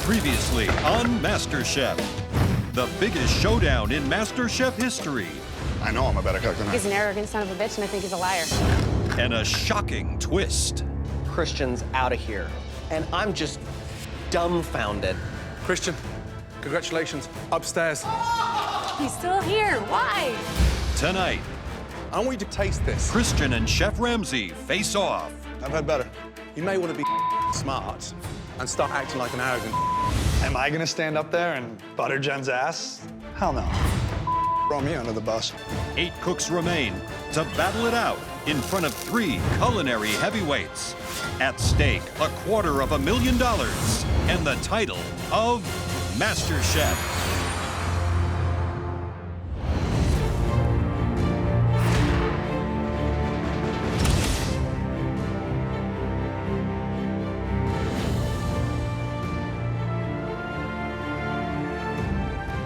Previously on MasterChef, the biggest showdown in MasterChef history. I know I'm a better cook than He's an arrogant son of a bitch, and I think he's a liar. And a shocking twist. Christian's out of here, and I'm just dumbfounded. Christian, congratulations, upstairs. He's still here. Why? Tonight, I want you to taste this. Christian and Chef Ramsay face off. I've had better. You may want to be smart and start acting like an arrogant. Am I gonna stand up there and butter Jen's ass? Hell no. Throw me under the bus. 8 cooks remain to battle it out in front of 3 culinary heavyweights. At stake, $250,000 and the title of MasterChef.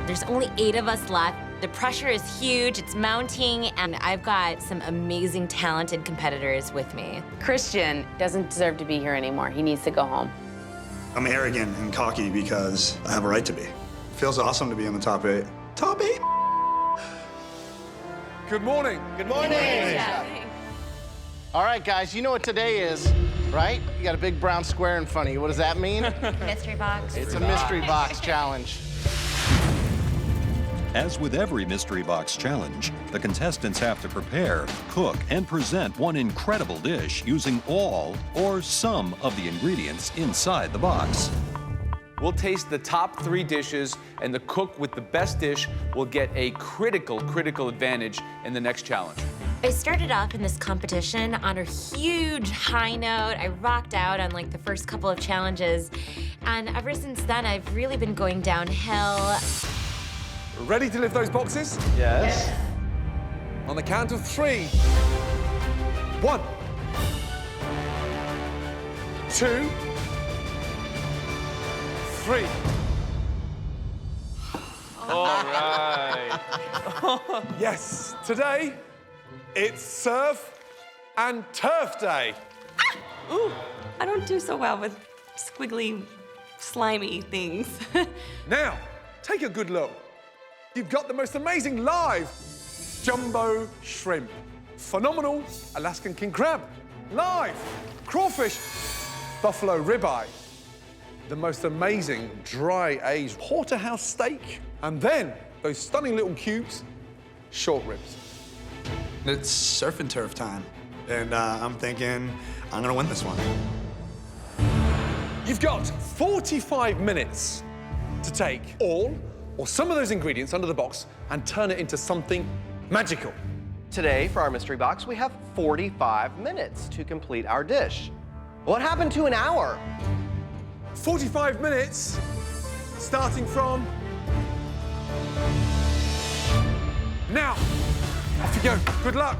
There's only 8 of us left. The pressure is huge, it's mounting, and I've got some amazing, talented competitors with me. Christian doesn't deserve to be here anymore. He needs to go home. I'm arrogant and cocky because I have a right to be. Feels awesome to be in the top 8. Top 8? Good morning. Good morning. All right, guys, you know what today is, right? You got a big brown square in front of you. What does that mean? Mystery box. It's a mystery box challenge. As with every mystery box challenge, the contestants have to prepare, cook, and present one incredible dish using all or some of the ingredients inside the box. We'll taste the top 3 dishes, and the cook with the best dish will get a critical advantage in the next challenge. I started off in this competition on a huge high note. I rocked out on like the first couple of challenges, and ever since then, I've really been going downhill. Ready to lift those boxes? Yes. On the count of 3. 1, 2, 3. All right. Yes, today, it's surf and turf day. Ooh, I don't do so well with squiggly, slimy things. Now, take a good look. You've got the most amazing live jumbo shrimp, phenomenal Alaskan king crab, live crawfish, Buffalo Ribeye, the most amazing dry aged porterhouse steak, and then those stunning little cubes, short ribs. It's surf and turf time. And I'm thinking I'm gonna win this one. You've got 45 minutes to take all or some of those ingredients under the box and turn it into something magical. Today, for our mystery box, we have 45 minutes to complete our dish. What happened to an hour? 45 minutes, starting from now. Off you go. Good luck.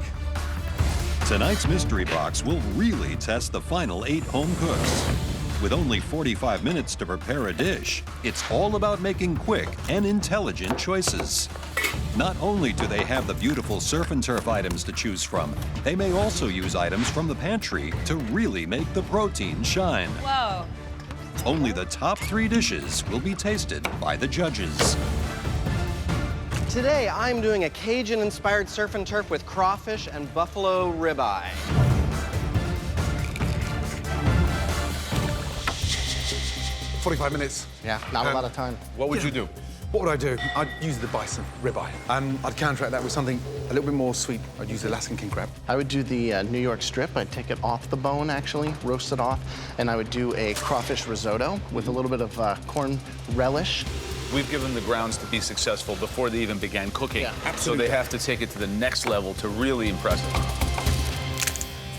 Tonight's mystery box will really test the final 8 home cooks. With only 45 minutes to prepare a dish, it's all about making quick and intelligent choices. Not only do they have the beautiful surf and turf items to choose from, they may also use items from the pantry to really make the protein shine. Whoa. Only the top 3 dishes will be tasted by the judges. Today, I'm doing a Cajun-inspired surf and turf with crawfish and buffalo ribeye. 45 minutes. Yeah, not a lot of time. What would you do? What would I do? I'd use the bison ribeye. I'd counteract that with something a little bit more sweet. I'd use the Alaskan king crab. I would do the New York strip. I'd take it off the bone, actually, roast it off, and I would do a crawfish risotto with a little bit of corn relish. We've given them the grounds to be successful before they even began cooking. Yeah, absolutely. So they have to take it to the next level to really impress them.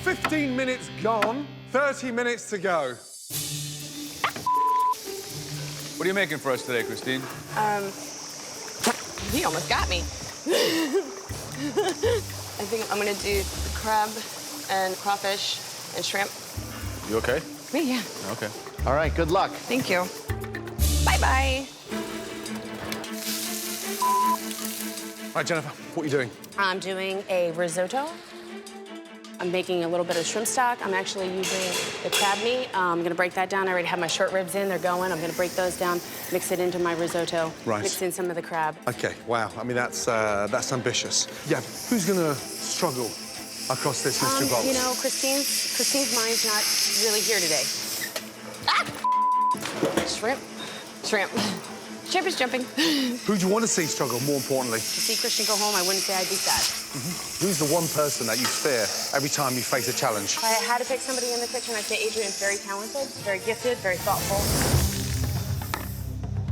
15 minutes gone, 30 minutes to go. What are you making for us today, Christine? He almost got me. I think I'm gonna do crab and crawfish and shrimp. You okay? Me, yeah. Okay. All right, good luck. Thank you. Bye-bye. All right, Jennifer, what are you doing? I'm doing a risotto. I'm making a little bit of shrimp stock. I'm actually using the crab meat. I'm gonna break that down. I already have my short ribs in, they're going. I'm gonna break those down, mix it into my risotto, Right. mix in some of the crab. Okay, wow. I mean, that's ambitious. Yeah, who's gonna struggle across this mystery box? You know, Christine's mind's not really here today. Ah! Shrimp. Shrimp is jumping. Who do you want to see struggle, more importantly? To see Christian go home, I wouldn't say I'd be sad. Who's the one person that you fear every time you face a challenge? If I had to pick somebody in the kitchen, I'd say Adrian's very talented, very gifted, very thoughtful.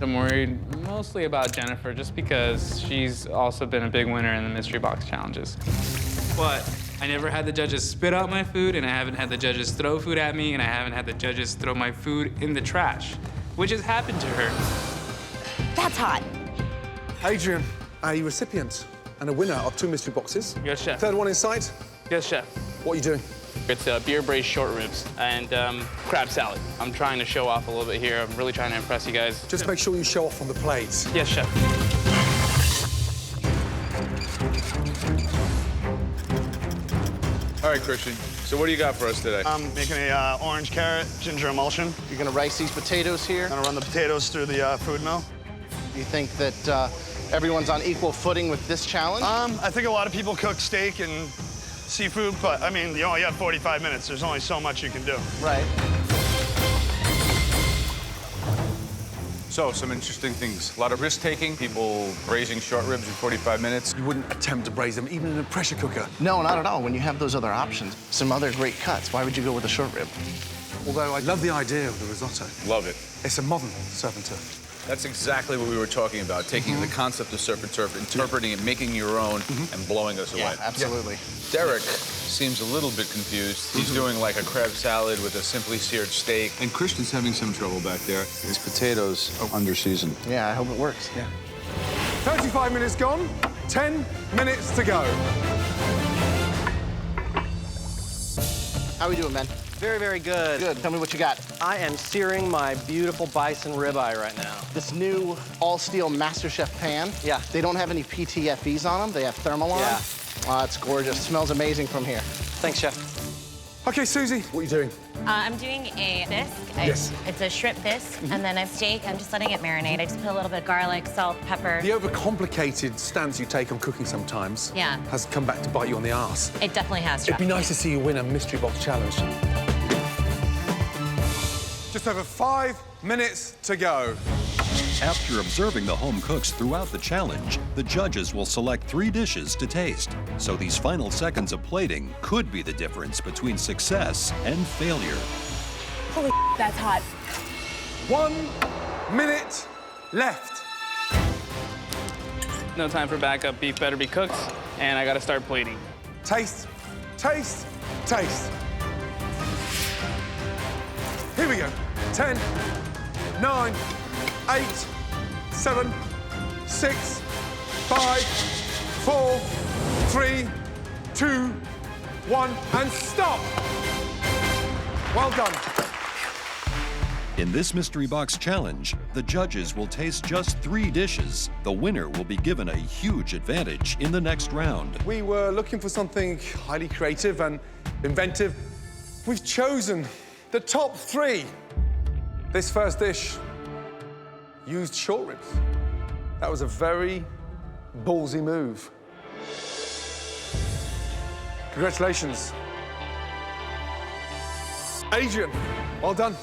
I'm worried mostly about Jennifer, just because she's also been a big winner in the mystery box challenges. But I never had the judges spit out my food, and I haven't had the judges throw food at me, and I haven't had the judges throw my food in the trash, which has happened to her. That's hot. Adrian, a recipient and a winner of 2 mystery boxes. Yes, chef. Third one in sight. Yes, chef. What are you doing? It's beer braised short ribs and crab salad. I'm trying to show off a little bit here. I'm really trying to impress you guys. Just make sure you show off on the plate. Yes, chef. All right, Christian. So what do you got for us today? I'm making a orange carrot ginger emulsion. You're gonna rice these potatoes here. I'm gonna run the potatoes through the food mill. You think that everyone's on equal footing with this challenge? I think a lot of people cook steak and seafood, but I mean, you only have 45 minutes. There's only so much you can do. Right. So, some interesting things. A lot of risk-taking, people braising short ribs in 45 minutes. You wouldn't attempt to braise them even in a pressure cooker. No, not at all. When you have those other options, some other great cuts, why would you go with a short rib? Although I love the idea of the risotto. Love it. It's a modern surf and turf. That's exactly what we were talking about, taking the concept of surf and turf, interpreting it, making your own, and blowing us away. Yeah, absolutely. Derek seems a little bit confused. He's doing like a crab salad with a simply seared steak. And Christian's having some trouble back there. His potatoes are under seasoned. Yeah, I hope it works. Yeah. 35 minutes gone, 10 minutes to go. How we doing, man? Very, very good. Good. Tell me what you got. I am searing my beautiful bison ribeye right now. This new all-steel MasterChef pan. Yeah. They don't have any PTFEs on them. They have thermal on. Yeah. It's gorgeous. Smells amazing from here. Thanks, chef. Okay, Susie, what are you doing? I'm doing a bisque. Yes. It's a shrimp bisque, and then I have steak. I'm just letting it marinate. I just put a little bit of garlic, salt, pepper. The overcomplicated stance you take on cooking sometimes has come back to bite you on the arse. It definitely has. It'd be nice to see you win a mystery box challenge. Just over 5 minutes to go. After observing the home cooks throughout the challenge, the judges will select 3 dishes to taste. So these final seconds of plating could be the difference between success and failure. Holy that's hot. 1 minute left. No time for backup. Beef better be cooked, and I gotta start plating. Taste, taste, taste. Here we go. 10, 9, 8, 7, 6, 5, 4, 3, 2, 1, and stop. Well done. In this mystery box challenge, the judges will taste just 3 dishes. The winner will be given a huge advantage in the next round. We were looking for something highly creative and inventive. We've chosen the top 3. This first dish used short ribs. That was a very ballsy move. Congratulations. Adrian, well done.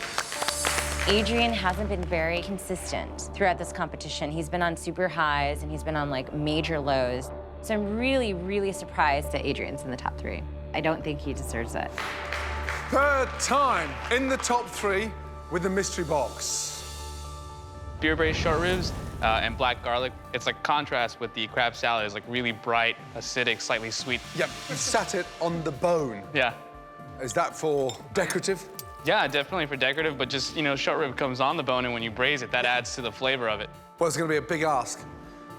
Adrian hasn't been very consistent throughout this competition. He's been on super highs and he's been on like major lows. So I'm really, really surprised that Adrian's in the top 3. I don't think he deserves it. Third time in the top 3 with the mystery box. Beer braised short ribs and black garlic. It's like contrast with the crab salad. It's like really bright, acidic, slightly sweet. Yep, you sat it on the bone. Yeah. Is that for decorative? Yeah, definitely for decorative, but just, you know, short rib comes on the bone, and when you braise it, that adds to the flavor of it. Well, it's going to be a big ask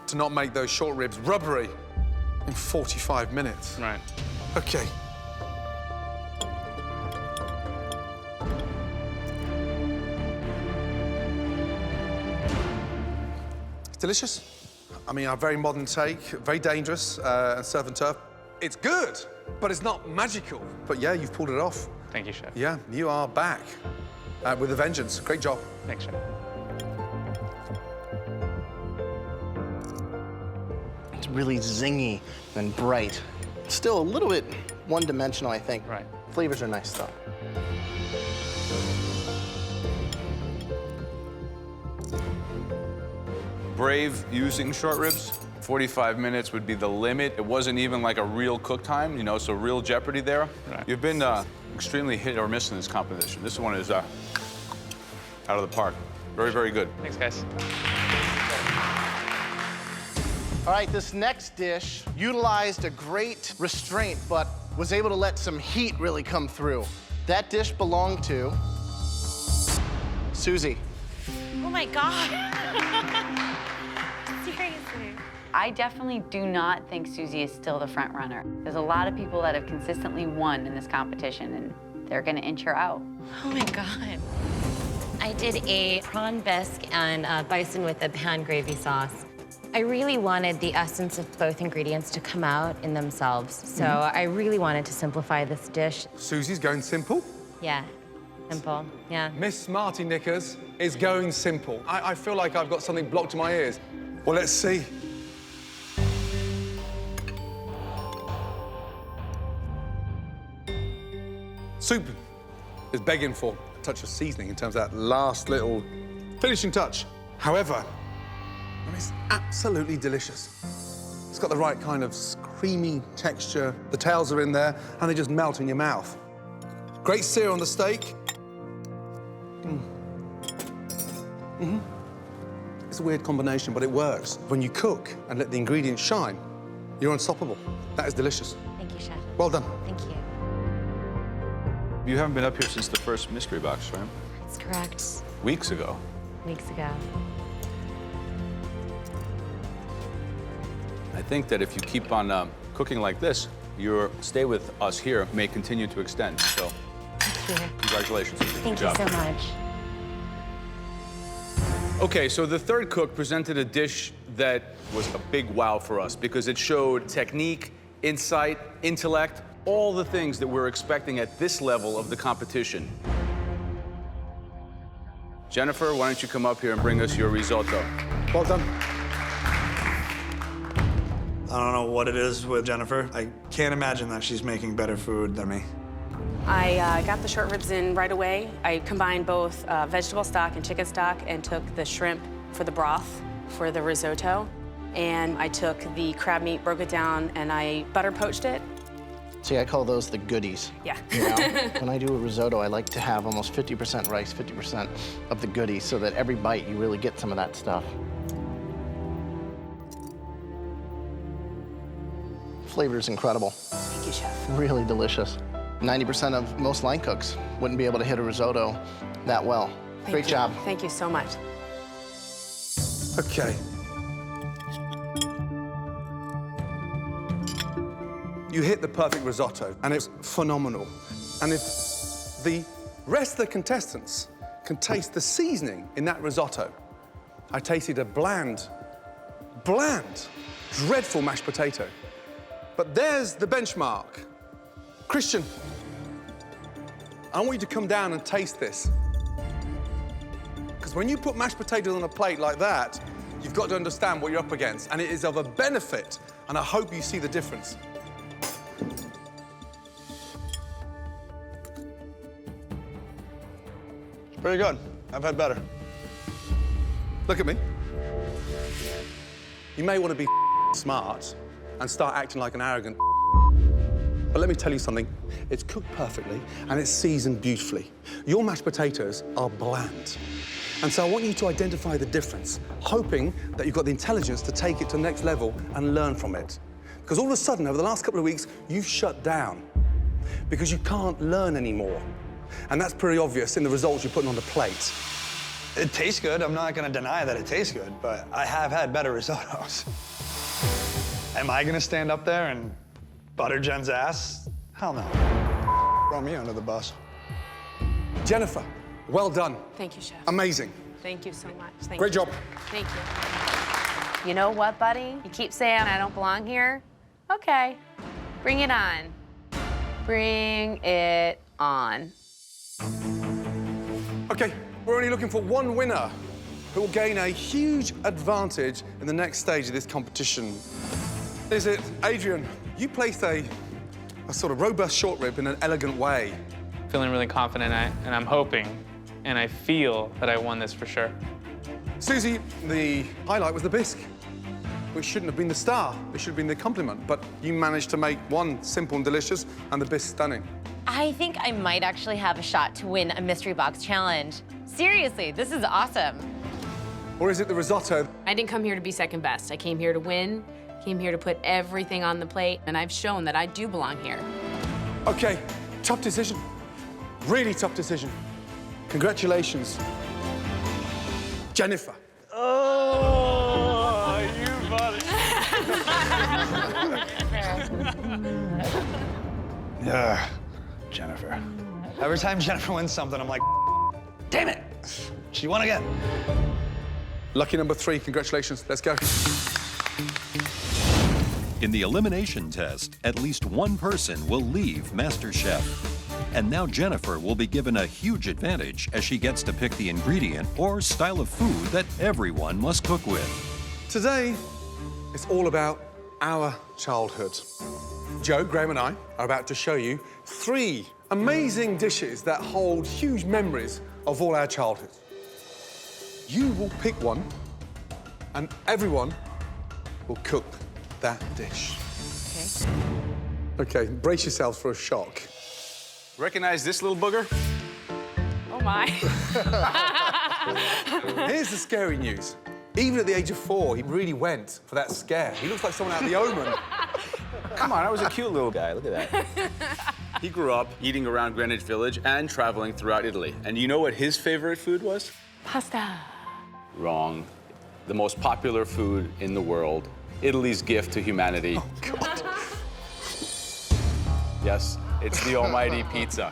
to not make those short ribs rubbery in 45 minutes. Right. Okay. It's delicious. I mean, a very modern take, very dangerous, and surf and turf. It's good. but it's not magical. But yeah, you've pulled it off. Thank you, Chef. Yeah, you are back with a vengeance. Great job. Thanks, Chef. It's really zingy and bright. Still a little bit one-dimensional, I think. Right. Flavors are nice, though. Brave using short ribs. 45 minutes would be the limit. It wasn't even like a real cook time, you know, so real jeopardy there. Right. You've been extremely hit or miss in this competition. This one is out of the park. Very, very good. Thanks, guys. All right, this next dish utilized a great restraint, but was able to let some heat really come through. That dish belonged to Susie. Oh my God. Seriously. I definitely do not think Susie is still the front runner. There's a lot of people that have consistently won in this competition, and they're gonna inch her out. Oh my God. I did a prawn bisque and bison with a pan gravy sauce. I really wanted the essence of both ingredients to come out in themselves, so I really wanted to simplify this dish. Susie's going simple. Yeah, simple, yeah. Miss Smarty Knickers is going simple. I feel like I've got something blocked in my ears. Well, let's see. Soup is begging for a touch of seasoning in terms of that last little finishing touch. However, it's absolutely delicious. It's got the right kind of creamy texture. The tails are in there, and they just melt in your mouth. Great sear on the steak. It's a weird combination, but it works. When you cook and let the ingredients shine, you're unstoppable. That is delicious. Thank you, Chef. Well done. Thank you. You haven't been up here since the first mystery box, right? That's correct. Weeks ago. Weeks ago. I think that if you keep on cooking like this, your stay with us here may continue to extend. So, Thank you. congratulations. Thank you so much. Okay, so the third cook presented a dish that was a big wow for us because it showed technique, insight, intellect, all the things that we're expecting at this level of the competition. Jennifer, why don't you come up here and bring us your risotto? Well done. I don't know what it is with Jennifer. I can't imagine that she's making better food than me. I got the short ribs in right away. I combined both vegetable stock and chicken stock and took the shrimp for the broth for the risotto. And I took the crab meat, broke it down, and I butter poached it. See, I call those the goodies. Yeah. You know? When I do a risotto, I like to have almost 50% rice, 50% of the goodies, so that every bite you really get some of that stuff. Flavor is incredible. Thank you, Chef. Really delicious. 90% of most line cooks wouldn't be able to hit a risotto that well. Great job. Thank you so much. Okay. You hit the perfect risotto, and it's phenomenal. And if the rest of the contestants can taste the seasoning in that risotto, I tasted a bland, dreadful mashed potato. But there's the benchmark. Christian, I want you to come down and taste this. Because when you put mashed potatoes on a plate like that, you've got to understand what you're up against, and it is of a benefit, and I hope you see the difference. Very good. I've had better. Look at me. You may want to be smart and start acting like an arrogant. But let me tell you something. It's cooked perfectly and it's seasoned beautifully. Your mashed potatoes are bland. And so I want you to identify the difference, hoping that you've got the intelligence to take it to the next level and learn from it. Because all of a sudden, over the last couple of weeks, you've shut down because you can't learn anymore. And that's pretty obvious in the results you're putting on the plate. It tastes good. I'm not going to deny that it tastes good, but I have had better risottos. Am I going to stand up there and butter Jen's ass? Hell no. Throw me under the bus. Jennifer, well done. Thank you, Chef. Amazing. Thank you so much. Thank Great you. job. Thank you. You know what, buddy? You keep saying I don't belong here? Okay, bring it on. Bring it on. Okay, we're only looking for one winner who will gain a huge advantage in the next stage of this competition. Is it Adrian? You placed a sort of robust short rib in an elegant way. Feeling really confident, and I'm hoping, and I feel that I won this for sure. Susie, the highlight was the bisque, which shouldn't have been the star. It should have been the compliment, but you managed to make one simple and delicious and the bisque stunning. I think I might actually have a shot to win a mystery box challenge. Seriously, this is awesome. Or is it the risotto? I didn't come here to be second best. I came here to win, came here to put everything on the plate, and I've shown that I do belong here. Okay, tough decision. Really tough decision. Congratulations, Jennifer. Oh, you buddy. Yeah, Jennifer. Every time Jennifer wins something, I'm like, damn it, she won again. Lucky number 3, congratulations. Let's go. In the elimination test, at least one person will leave MasterChef. And now Jennifer will be given a huge advantage as she gets to pick the ingredient or style of food that everyone must cook with. Today, it's all about our childhood. Joe, Graham and I are about to show you 3 amazing dishes that hold huge memories of all our childhood. You will pick one, and everyone will cook that dish. Okay, brace yourselves for a shock. Recognize this little booger? Oh, my. Here's the scary news. Even at the age of 4, he really went for that scare. He looks like someone out of The Omen. Come on, I was a cute little guy. Look at that. He grew up eating around Greenwich Village and traveling throughout Italy. And you know what his favorite food was? Pasta. Wrong. The most popular food in the world. Italy's gift to humanity. Oh, God. Yes, it's the almighty pizza.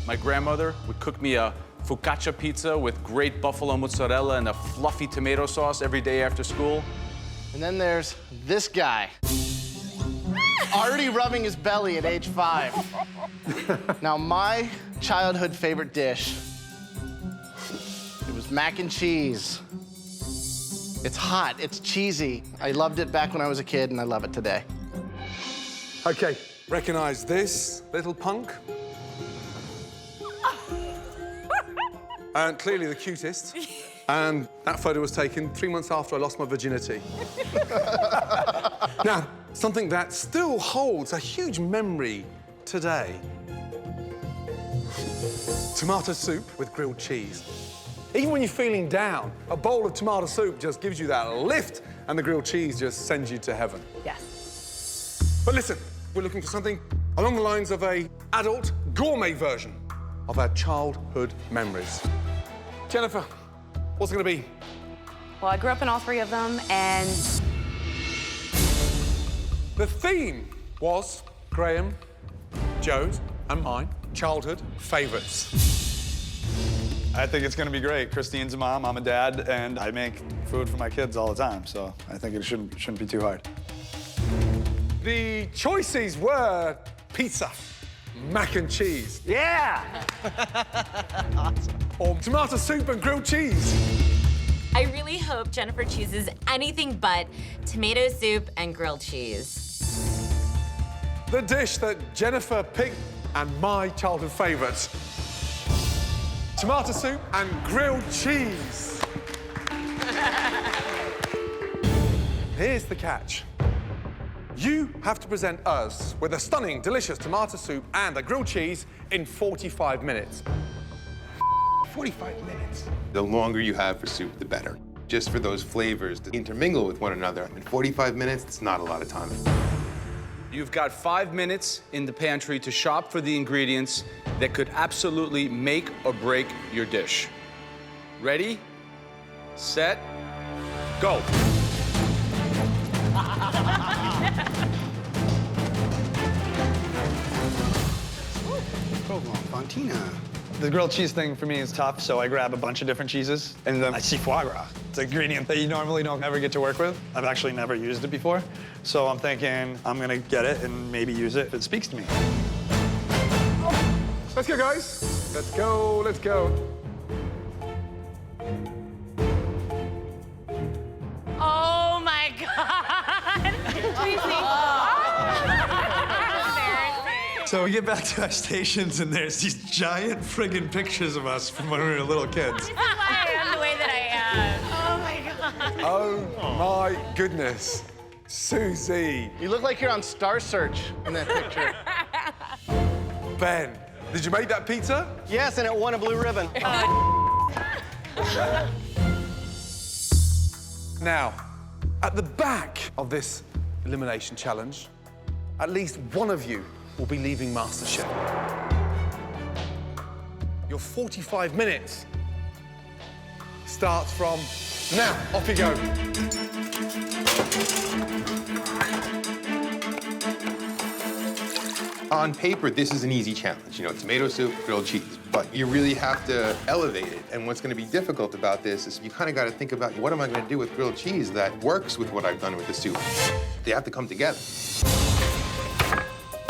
My grandmother would cook me a focaccia pizza with great buffalo mozzarella and a fluffy tomato sauce every day after school. And then there's this guy. Already rubbing his belly at age 5. Now, my childhood favorite dish, it was mac and cheese. It's hot, it's cheesy. I loved it back when I was a kid, and I love it today. Okay, recognize this little punk? And clearly the cutest. And that photo was taken 3 months after I lost my virginity. Now, something that still holds a huge memory today. Tomato soup with grilled cheese. Even when you're feeling down, a bowl of tomato soup just gives you that lift, and the grilled cheese just sends you to heaven. Yes. But listen, we're looking for something along the lines of an adult gourmet version of our childhood memories. Jennifer, what's it gonna be? Well, I grew up in all 3 of them, and The theme was Graham, Joe's, and mine childhood favorites. I think it's gonna be great. Christine's a mom, I'm a dad, and I make food for my kids all the time, so I think it shouldn't be too hard. The choices were pizza, mac and cheese. Yeah! Awesome. Or tomato soup and grilled cheese. I really hope Jennifer chooses anything but tomato soup and grilled cheese. The dish that Jennifer picked and my childhood favorites. Tomato soup and grilled cheese. Here's the catch. You have to present us with a stunning, delicious tomato soup and a grilled cheese in 45 minutes. 45 minutes. The longer you have for soup, the better. Just for those flavors to intermingle with one another. In 45 minutes, it's not a lot of time. You've got 5 minutes in the pantry to shop for the ingredients that could absolutely make or break your dish. Ready, set, go. The grilled cheese thing for me is tough, so I grab a bunch of different cheeses, and then I see foie gras. It's an ingredient that you normally don't ever get to work with. I've actually never used it before, so I'm thinking I'm gonna get it and maybe use it if it speaks to me. Let's go, guys. Let's go, let's go. Oh my God! So we get back to our stations, and there's these giant friggin' pictures of us from when we were little kids. This is why I am the way that I am. Oh my God. Oh my goodness. Susie. You look like you're on Star Search in that picture. Ben, did you make that pizza? Yes, and it won a blue ribbon. Now, at the back of this elimination challenge, at least one of you will be leaving MasterChef. Your 45 minutes starts from now. Off you go. On paper, this is an easy challenge. You know, tomato soup, grilled cheese. But you really have to elevate it. And what's going to be difficult about this is you kind of got to think about, what am I going to do with grilled cheese that works with what I've done with the soup? They have to come together.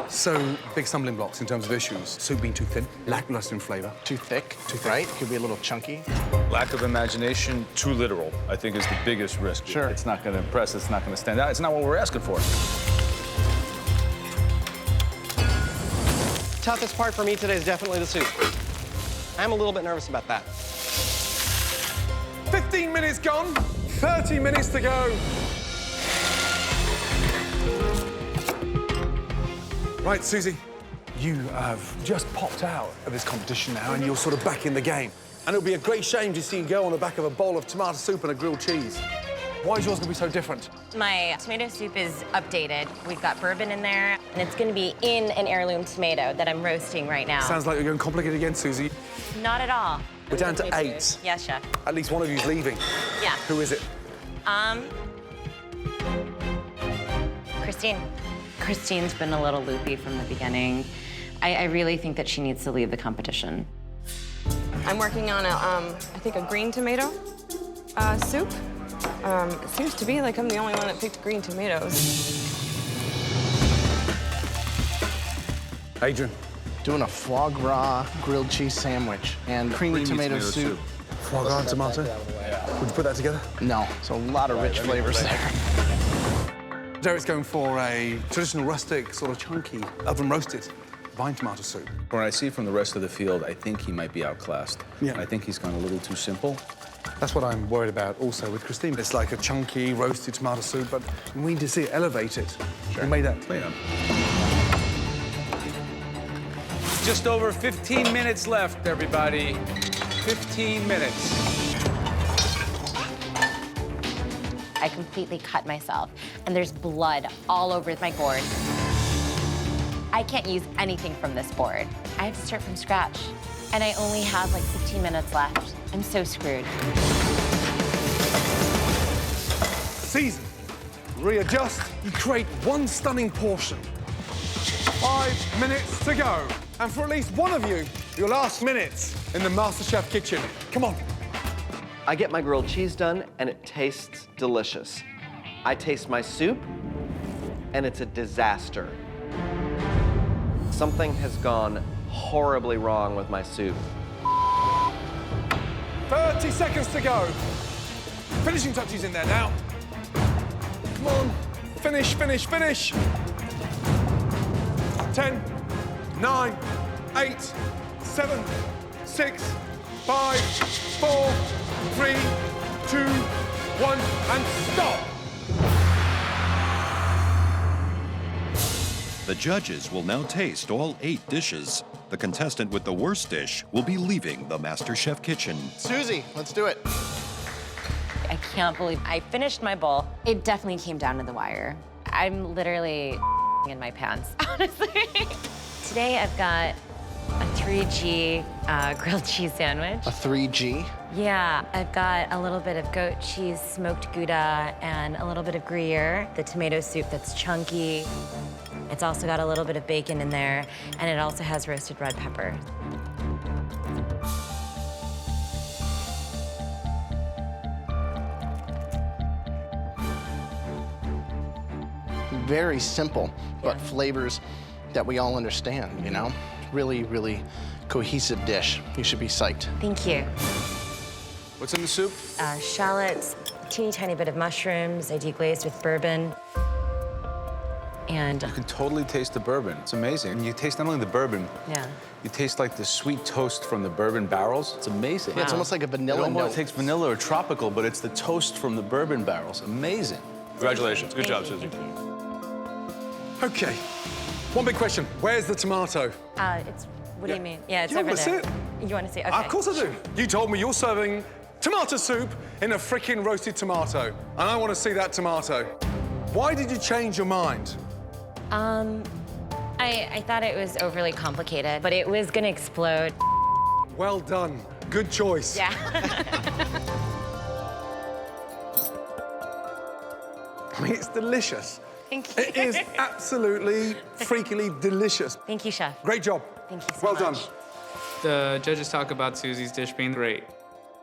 So, big stumbling blocks in terms of issues. Soup being too thin, lackluster in flavor. Too thick, right? Could be a little chunky. Lack of imagination, too literal, I think is the biggest risk. Sure. It's not going to impress, it's not going to stand out. It's not what we're asking for. Toughest part for me today is definitely the soup. I'm a little bit nervous about that. 15 minutes gone, 30 minutes to go. Right, Susie, you have just popped out of this competition now, and you're sort of back in the game. And it'll be a great shame to see you go on the back of a bowl of tomato soup and a grilled cheese. Why is yours going to be so different? My tomato soup is updated. We've got bourbon in there, and it's going to be in an heirloom tomato that I'm roasting right now. Sounds like you're going complicated again, Susie. Not at all. We're down to 8. Yes, chef. At least one of you's leaving. Yeah. Who is it? Christine. Christine's been a little loopy from the beginning. I really think that she needs to leave the competition. I'm working on I think a green tomato soup. It seems to be like I'm the only one that picked green tomatoes. Adrian. Doing a foie gras grilled cheese sandwich and creamy tomato soup. Foie gras and tomato? Would you put that together? No, it's a lot of rich flavors there. Derek's going for a traditional rustic, sort of chunky, oven-roasted vine tomato soup. From what I see from the rest of the field, I think he might be outclassed. Yeah. I think he's gone a little too simple. That's what I'm worried about also with Christine. It's like a chunky, roasted tomato soup, but we need to see it elevated. Sure. We made that clear. Just over 15 minutes left, everybody. 15 minutes. I completely cut myself, and there's blood all over my board. I can't use anything from this board. I have to start from scratch, and I only have like 15 minutes left. I'm so screwed. Season. Readjust. You create one stunning portion. 5 minutes to go. And for at least one of you, your last minutes in the MasterChef kitchen. Come on. I get my grilled cheese done, and it tastes delicious. I taste my soup, and it's a disaster. Something has gone horribly wrong with my soup. 30 seconds to go. Finishing touches in there now. Come on. Finish, finish, finish. 10, 9, 8, 7, 6, 5, 4, 3, 2, 1, and stop. The judges will now taste all 8 dishes. The contestant with the worst dish will be leaving the MasterChef kitchen. Susie, let's do it. I can't believe I finished my bowl. It definitely came down to the wire. I'm literally in my pants, honestly. Today I've got a 3G grilled cheese sandwich. A 3G? Yeah, I've got a little bit of goat cheese, smoked Gouda, and a little bit of Gruyere, the tomato soup that's chunky. It's also got a little bit of bacon in there, and it also has roasted red pepper. Very simple, but flavors that we all understand, you know? really, really cohesive dish. You should be psyched. Thank you. What's in the soup? Shallots, teeny tiny bit of mushrooms. I deglazed with bourbon. And You can totally taste the bourbon. It's amazing. And you taste not only the bourbon, yeah. you taste like the sweet toast from the bourbon barrels. It's amazing. Yeah, it's almost like a vanilla It almost note. takes vanilla or tropical, but it's the toast from the bourbon barrels. Amazing. Congratulations. Good job, Susie. Okay. One big question. Where's the tomato? It's, what do you mean? Yeah, it's You over want to there. see it? You want to see it? Okay. Of course I do. You told me you're serving tomato soup in a freaking roasted tomato, and I want to see that tomato. Why did you change your mind? I thought it was overly complicated, but it was gonna explode. Well done. Good choice. Yeah. I mean, it's delicious. Thank you. It is absolutely freakily delicious. Thank you, Chef. Great job. Thank you so well much. done. The judges talk about Susie's dish being great.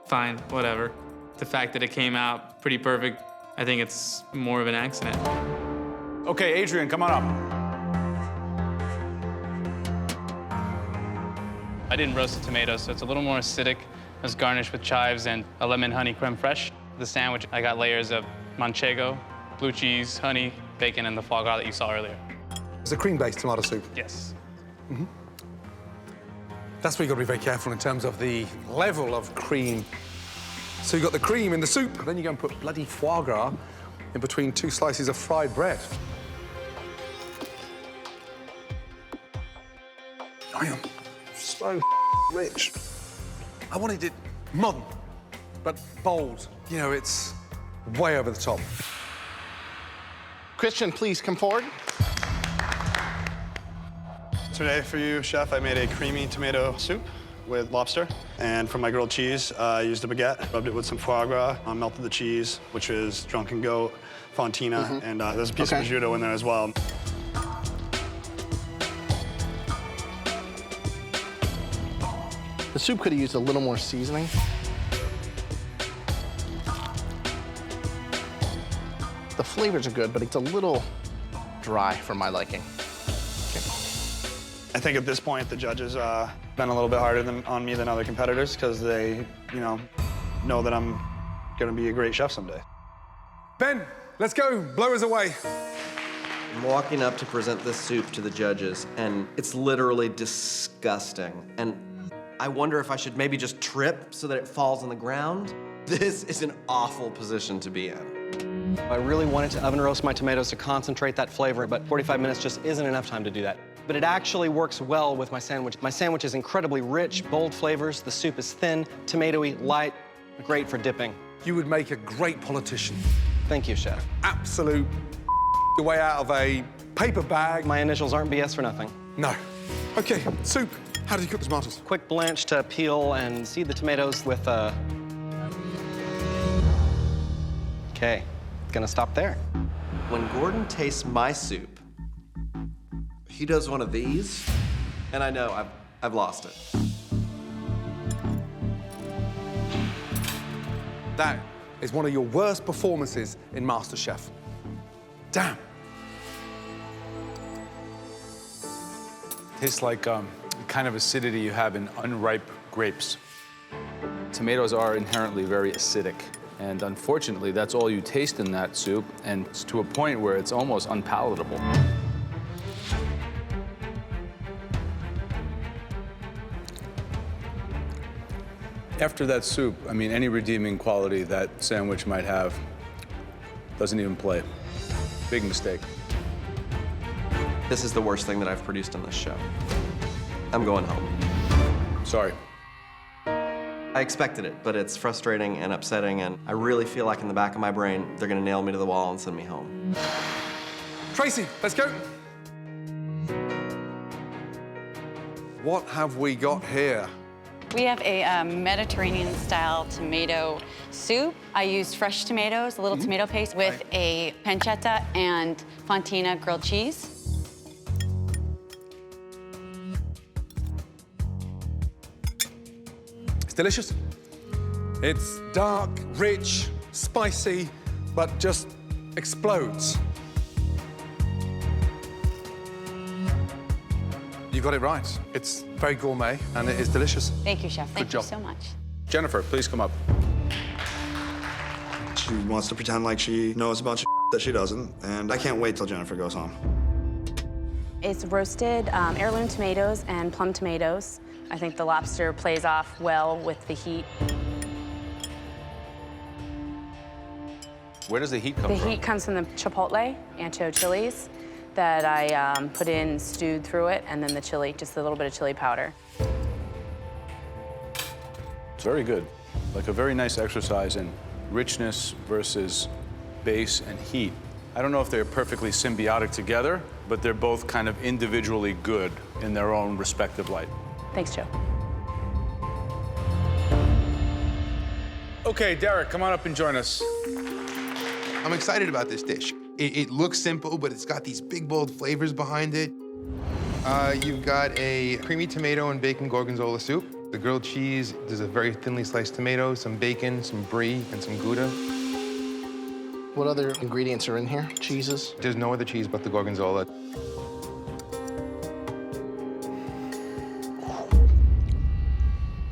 Fine, whatever. The fact that it came out pretty perfect, I think it's more of an accident. Okay, Adrian, come on up. I didn't roast the tomatoes, so it's a little more acidic. It was garnished with chives and a lemon honey creme fraiche. The sandwich, I got layers of manchego, blue cheese, honey, bacon, and the foie gras that you saw earlier. It's a cream-based tomato soup. Yes. That's where you've got to be very careful in terms of the level of cream. So you've got the cream in the soup, then you go and put bloody foie gras in between two slices of fried bread. I am so rich. I wanted it modern, but bold. You know, it's way over the top. Christian, please come forward. Today for you, Chef, I made a creamy tomato soup with lobster. And for my grilled cheese, I used a baguette, rubbed it with some foie gras, melted the cheese, which is drunken goat, fontina, and there's a piece of prosciutto in there as well. The soup could have used a little more seasoning. The flavors are good, but it's a little dry for my liking. I think at this point, the judges been a little bit harder on me than other competitors because they, know that I'm gonna be a great chef someday. Ben, let's go. Blow us away. I'm walking up to present this soup to the judges, and it's literally disgusting. And I wonder if I should maybe just trip so that it falls on the ground. This is an awful position to be in. I really wanted to oven roast my tomatoes to concentrate that flavor, but 45 minutes just isn't enough time to do that. But it actually works well with my sandwich. My sandwich is incredibly rich, bold flavors. The soup is thin, tomatoey, light, great for dipping. You would make a great politician. Thank you, Chef. Absolute your way out of a paper bag. My initials aren't BS for nothing. No. Okay, soup. How do you cook the tomatoes? Quick blanch to peel and seed the tomatoes with Okay, gonna stop there. When Gordon tastes my soup, he does one of these, and I know I've lost it. That is one of your worst performances in MasterChef. Damn. Tastes like kind of acidity you have in unripe grapes. Tomatoes are inherently very acidic, and unfortunately, that's all you taste in that soup, and it's to a point where it's almost unpalatable. After that soup, I mean, any redeeming quality that sandwich might have doesn't even play. Big mistake. This is the worst thing that I've produced on this show. I'm going home. Sorry. I expected it, but it's frustrating and upsetting, and I really feel like in the back of my brain, they're gonna nail me to the wall and send me home. Tracy, let's go. What have we got here? We have a Mediterranean-style tomato soup. I used fresh tomatoes, a little tomato paste with a pancetta and fontina grilled cheese. It's delicious. It's dark, rich, spicy, but just explodes. You got it right. It's very gourmet, and it is delicious. Thank you, Chef. Thank you job. so much. Jennifer, please come up. She wants to pretend like she knows about that she doesn't, and I can't wait till Jennifer goes home. It's roasted heirloom tomatoes and plum tomatoes. I think the lobster plays off well with the heat. Where does the heat come The from? heat comes from the chipotle, ancho chilies, that I put in, stewed through it, and then the chili, just a little bit of chili powder. It's very good. Like a very nice exercise in richness versus base and heat. I don't know if they're perfectly symbiotic together, but they're both kind of individually good in their own respective light. Thanks, Joe. Okay, Derek, come on up and join us. I'm excited about this dish. It looks simple, but it's got these big, bold flavors behind it. You've got a creamy tomato and bacon gorgonzola soup. The grilled cheese, there's a very thinly sliced tomato, some bacon, some brie, and some Gouda. What other ingredients are in here? Cheeses? There's no other cheese but the gorgonzola.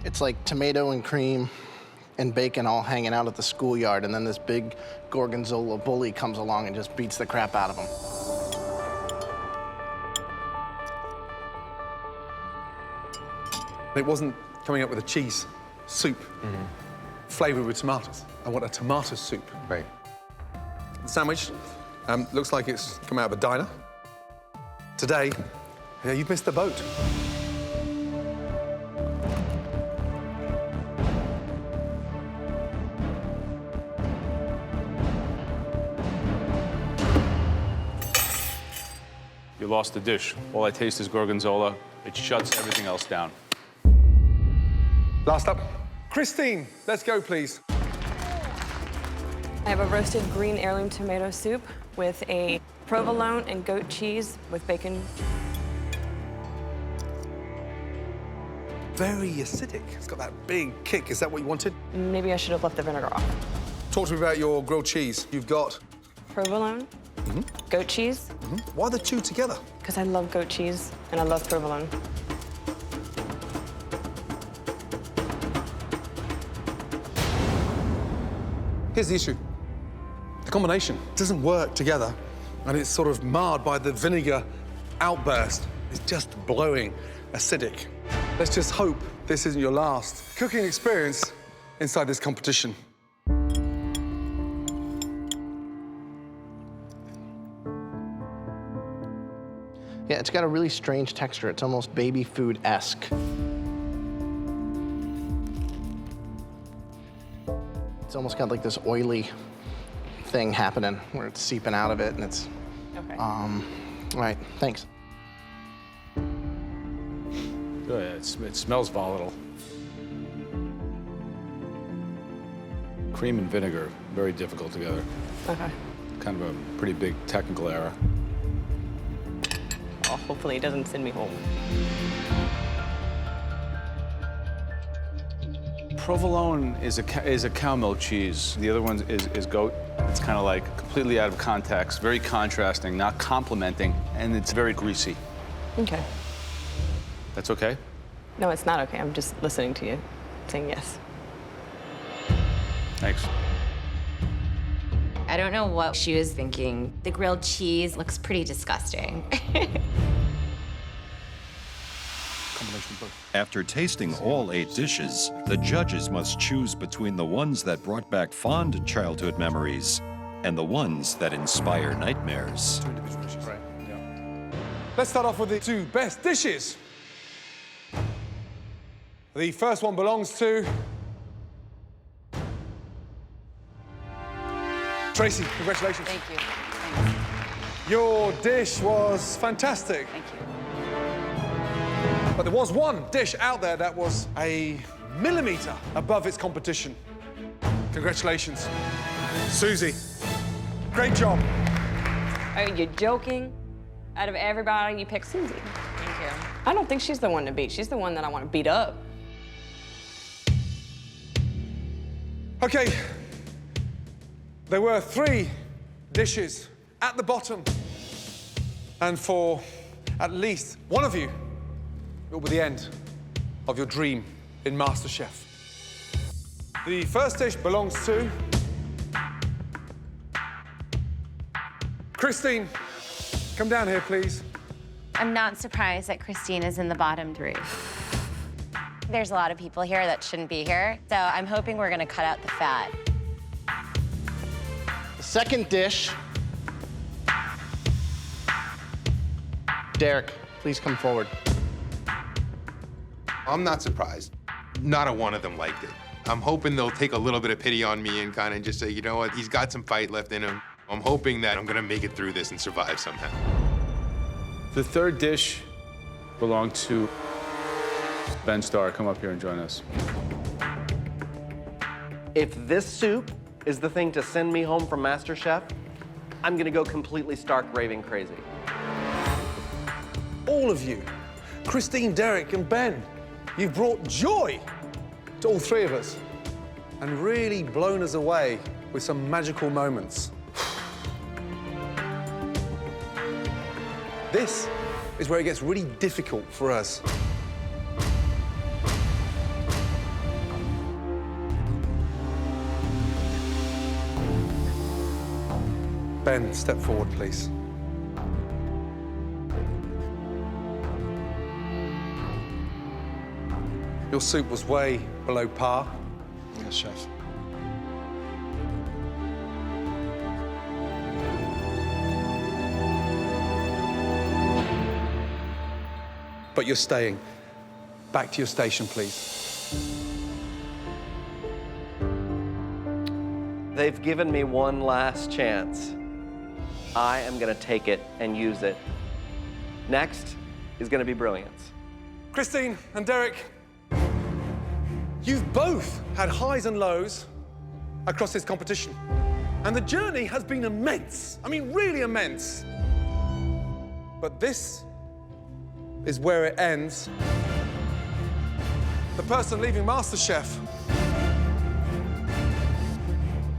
It's like tomato and cream and bacon all hanging out at the schoolyard, and then this big gorgonzola bully comes along and just beats the crap out of them. It wasn't coming up with a cheese soup flavored with tomatoes. I want a tomato soup. Right. The sandwich looks like it's come out of a diner. Today, yeah, you've missed the boat. You lost the dish. All I taste is gorgonzola. It shuts everything else down. Last up, Christine, let's go, please. I have a roasted green heirloom tomato soup with a provolone and goat cheese with bacon. Very acidic. It's got that big kick. Is that what you wanted? Maybe I should have left the vinegar off. Talk to me about your grilled cheese. You've got... Provolone, goat cheese. Why the two together? Because I love goat cheese and I love provolone. Here's the issue. The combination doesn't work together, and it's sort of marred by the vinegar outburst. It's just blowing acidic. Let's just hope this isn't your last cooking experience inside this competition. Yeah, it's got a really strange texture. It's almost baby food-esque. It's almost got like this oily thing happening where it's seeping out of it, and it's... Okay. Right, thanks. Good. It smells volatile. Cream and vinegar, very difficult together. Okay. Kind of a pretty big technical error. Well, hopefully it doesn't send me home. Provolone is a cow milk cheese. The other one is goat. It's kind of like completely out of context, very contrasting, not complementing, and it's very greasy. Okay. That's okay? No, it's not okay. I'm just listening to you, saying yes. Thanks. I don't know what she was thinking. The grilled cheese looks pretty disgusting. After tasting all 8 dishes, the judges must choose between the ones that brought back fond childhood memories and the ones that inspire nightmares. Right. Yeah. Let's start off with the 2 best dishes. The first one belongs to... Tracy, congratulations. Thank you. Thanks. Your dish was fantastic. Thank you. But there was one dish out there that was a millimeter above its competition. Congratulations. Susie, great job. Are you joking? Out of everybody, you picked Susie. Thank you. I don't think she's the one to beat. She's the one that I want to beat up. Okay. There were 3 dishes at the bottom. And for at least one of you, it will be the end of your dream in MasterChef. The first dish belongs to Christine. Come down here, please. I'm not surprised that Christine is in the bottom 3. There's a lot of people here that shouldn't be here, so I'm hoping we're gonna cut out the fat. The second dish. Derek, please come forward. I'm not surprised. Not a one of them liked it. I'm hoping they'll take a little bit of pity on me and kind of just say, you know what, he's got some fight left in him. I'm hoping that I'm gonna make it through this and survive somehow. The third dish belonged to Ben Starr. Come up here and join us. If this soup is the thing to send me home from MasterChef, I'm gonna go completely stark raving crazy. All of you, Christine, Derek, and Ben, you've brought joy to all 3 of us and really blown us away with some magical moments. This is where it gets really difficult for us. Ben, step forward, please. Your soup was way below par. Yes, chef. But you're staying. Back to your station, please. They've given me one last chance. I am gonna take it and use it. Next is gonna be brilliance. Christine and Derek, you've both had highs and lows across this competition. And the journey has been immense. I mean, really immense. But this is where it ends. The person leaving MasterChef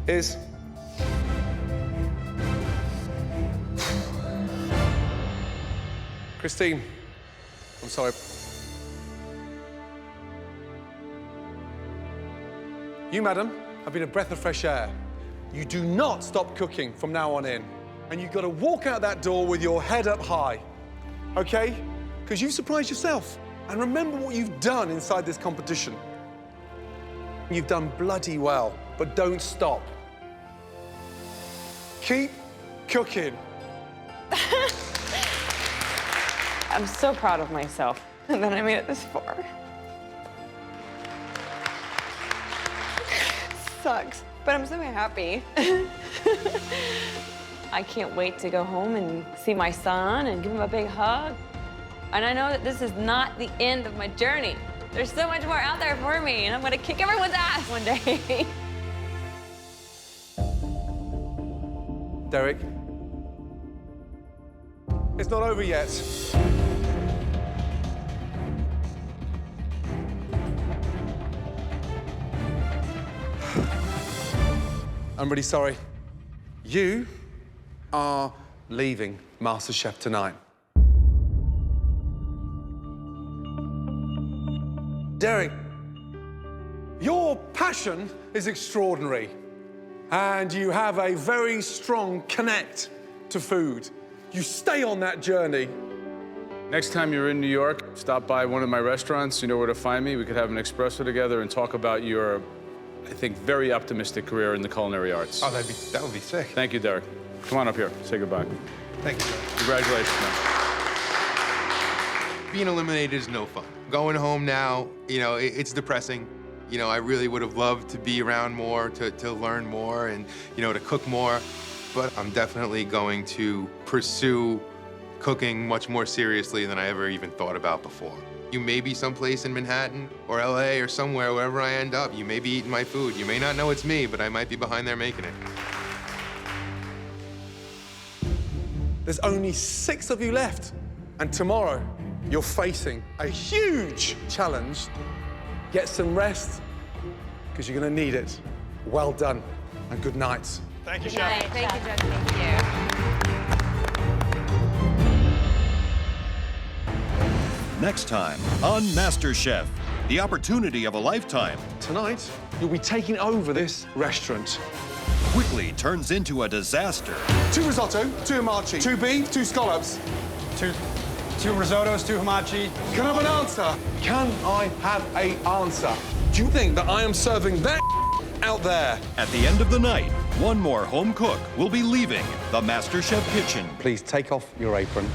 is Christine. I'm sorry. You, madam, have been a breath of fresh air. You do not stop cooking from now on in. And you've got to walk out that door with your head up high, okay? Because you surprised yourself. And remember what you've done inside this competition. You've done bloody well, but don't stop. Keep cooking. I'm so proud of myself that I made it this far. Sucks, but I'm so happy. I can't wait to go home and see my son and give him a big hug. And I know that this is not the end of my journey. There's so much more out there for me, and I'm gonna kick everyone's ass one day. Derek, it's not over yet. I'm really sorry. You are leaving MasterChef tonight. Derek, your passion is extraordinary, and you have a very strong connect to food. You stay on that journey. Next time you're in New York, stop by one of my restaurants. You know where to find me. We could have an espresso together and talk about your, I think, very optimistic career in the culinary arts. Oh, that would be sick. Thank you, Derek. Come on up here. Say goodbye. Thank you, sir. Congratulations, man. Being eliminated is no fun. Going home now, you know, it's depressing. You know, I really would have loved to be around more, to learn more, and, you know, to cook more. But I'm definitely going to pursue cooking much more seriously than I ever even thought about before. You may be someplace in Manhattan or LA or somewhere, wherever I end up. You may be eating my food. You may not know it's me, but I might be behind there making it. There's only 6 of you left. And tomorrow, you're facing a huge challenge. Get some rest, because you're gonna need it. Well done, and good night. Thank you, Good Chef. night. Thank you, Judge. Thank you. Next time on MasterChef, the opportunity of a lifetime Tonight, you'll be taking over this restaurant. quickly turns into a disaster. 2 risotto, 2 hamachi, 2 beef, 2 scallops. Two risottos, 2 hamachi. Can I have an answer? Can I have an answer? Do you think that I am serving that out there? At the end of the night, one more home cook will be leaving the MasterChef kitchen. Please take off your apron.